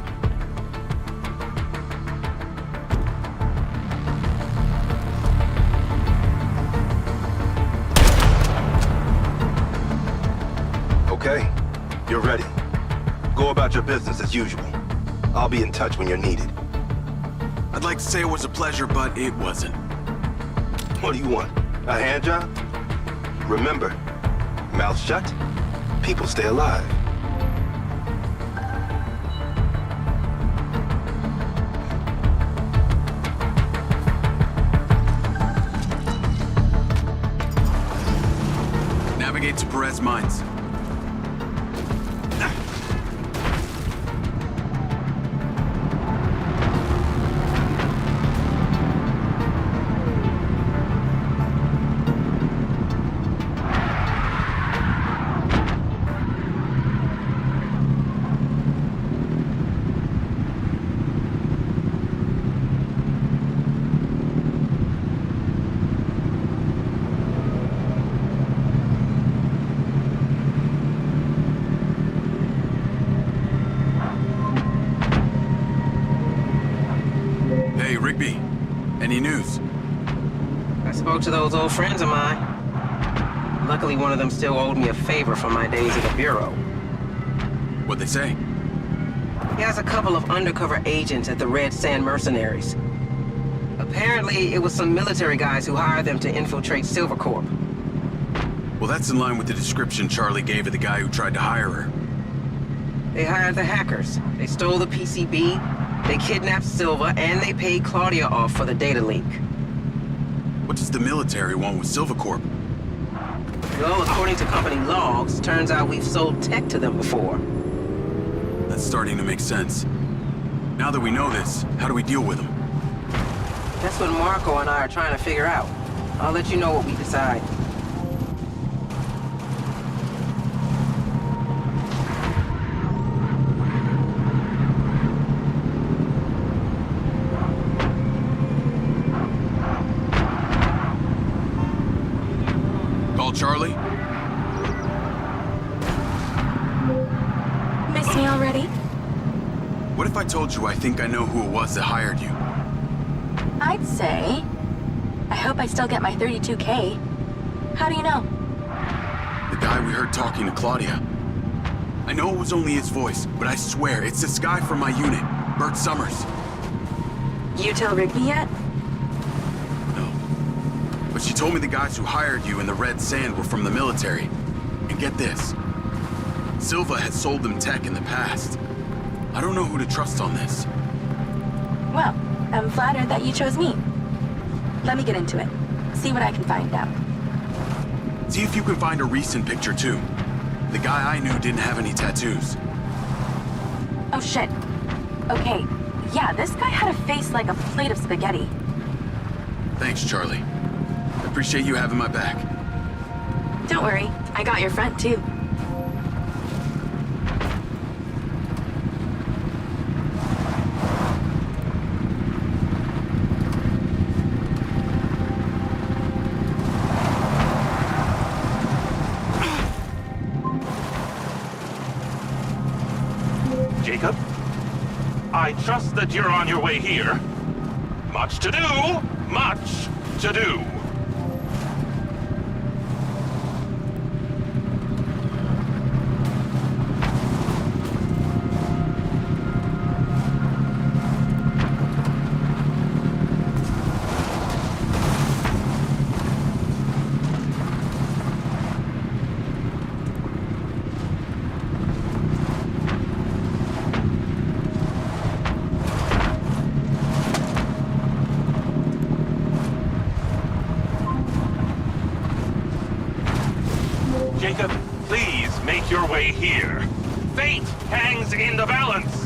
Okay, you're ready. Go about your business as usual. I'll be in touch when you're needed. I'd like to say it was a pleasure, but it wasn't. What do you want? A hand job? Remember, mouth shut, people stay alive. Navigate to Perez Mines. Hey, Rigby. Any news? I spoke to those old friends of mine. Luckily, one of them still owed me a favor from my days at the Bureau. What'd they say? He has a couple of undercover agents at the Red Sand Mercenaries. Apparently, it was some military guys who hired them to infiltrate Silvercorp. Well, that's in line with the description Charlie gave of the guy who tried to hire her. They hired the hackers. They stole the PCB, they kidnapped Silva, and they paid Claudia off for the data leak. What does the military want with Silvercorp? Well, according to company logs, turns out we've sold tech to them before. That's starting to make sense. Now that we know this, how do we deal with them? That's what Marco and I are trying to figure out. I'll let you know what we decide. Call Charlie? Miss me already? What if I told you I think I know who it was that hired you? I'd say... I hope I still get my 32K. How do you know? The guy we heard talking to Claudia. I know it was only his voice, but I swear it's this guy from my unit, Bert Summers. You tell Rigby yet? No. But she told me the guys who hired you in the Red Sand were from the military. And get this. Silva has sold them tech in the past. I don't know who to trust on this. Well, I'm flattered that you chose me. Let me get into it. See what I can find out. See if you can find a recent picture, too. The guy I knew didn't have any tattoos. Oh, shit. Okay. Yeah, this guy had a face like a plate of spaghetti. Thanks, Charlie. I appreciate you having my back. Don't worry. I got your front, too. Jacob? I trust that you're on your way here. Much to do! Much to do! Jacob, please make your way here. Fate hangs in the balance!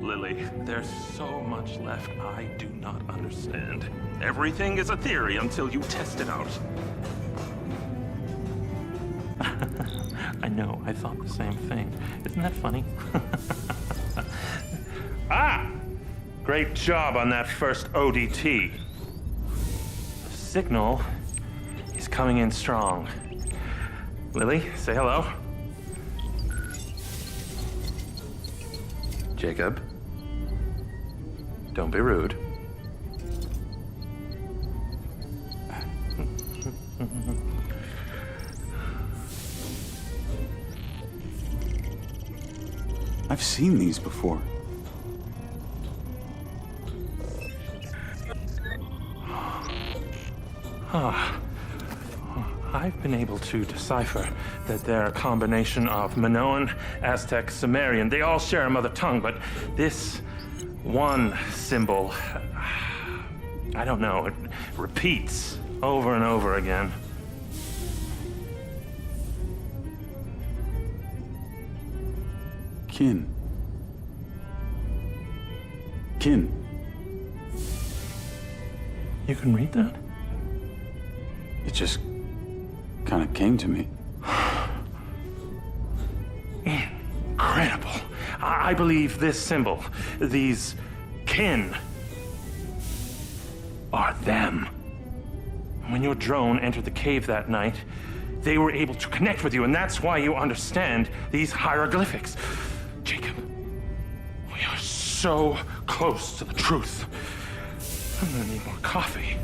Lily, there's so much left I do not understand. Everything is a theory until you test it out. I know, I thought the same thing. Isn't that funny? Ah! Great job on that first ODT. The signal is coming in strong. Lily, say hello. Jacob, don't be rude. I've seen these before. I've been able to decipher that they're a combination of Minoan, Aztec, Sumerian. They all share a mother tongue, but this one symbol, I don't know, it repeats over and over again. Kin. Kin. You can read that? It just kind of came to me. Incredible. I believe this symbol, these kin, are them. When your drone entered the cave that night, they were able to connect with you, and that's why you understand these hieroglyphics. Jacob, we are so close to the truth. I'm gonna need more coffee.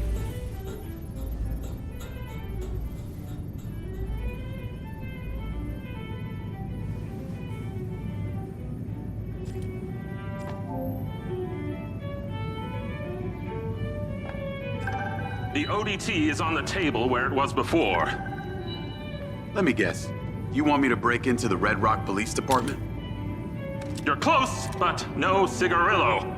The ODT is on the table where it was before. Let me guess. You want me to break into the Red Rock Police Department? You're close, but no cigarillo.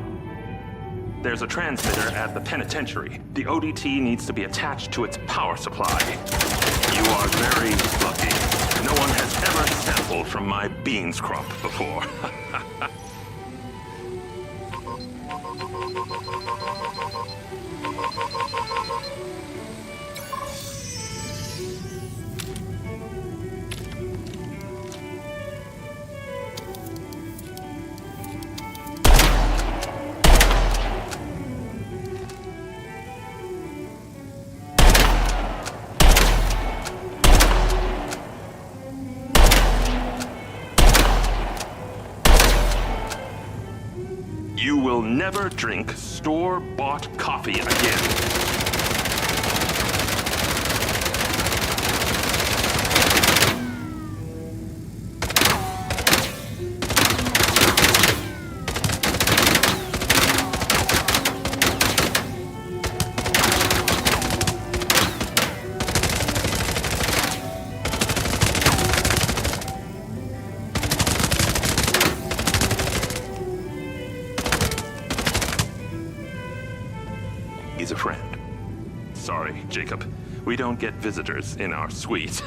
There's a transmitter at the penitentiary. The ODT needs to be attached to its power supply. You are very lucky. No one has ever sampled from my beans crop before. You will never drink store-bought coffee again. He's a friend. Sorry, Jacob. We don't get visitors in our suite.